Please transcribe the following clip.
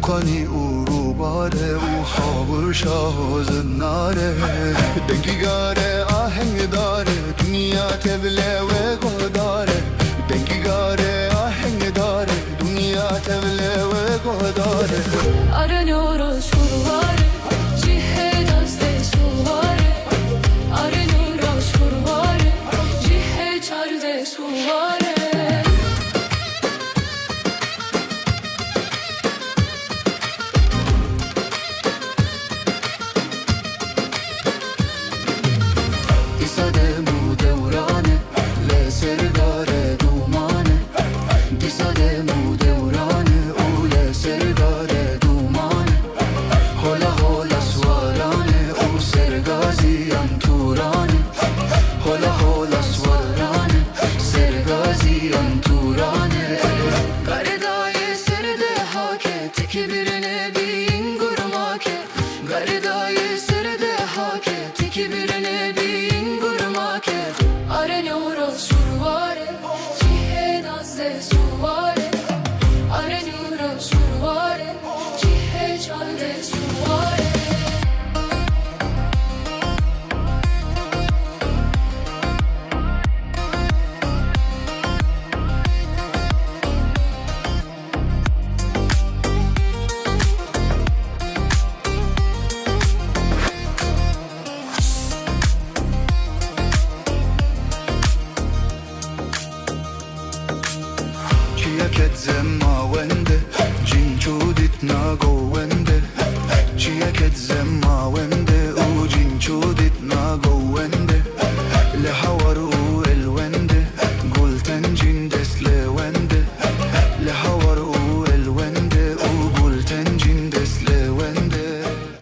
کنی او رو باره او خاور شاه و زناره دنگیگاره آهنگ داره دنیا تبله و گوداره دنگیگاره آهنگ داره دنیا تبله و گوداره Aranıyoruz kurvarı Cihedazde suvarı Aranıyoruz kurvarı Cihedazde suvarı دیساده مو دورانه لسرداره دومانه دیساده مو دورانه او لسرداره دومانه هولا هولا سوارانه او سرگازیان تورانه هولا هولا سوارانه سرگازیان تورانه Garidayı sırdı hake Teki birine bin gurmake Garidayı sırdı hake Teki birine bin gurmake Aranıyoruz survare Cihedazde suvare Aranıyoruz survare Cihedazde suvare چیا کت زما ونده جین جودت ناگو ونده چیا کت زما ونده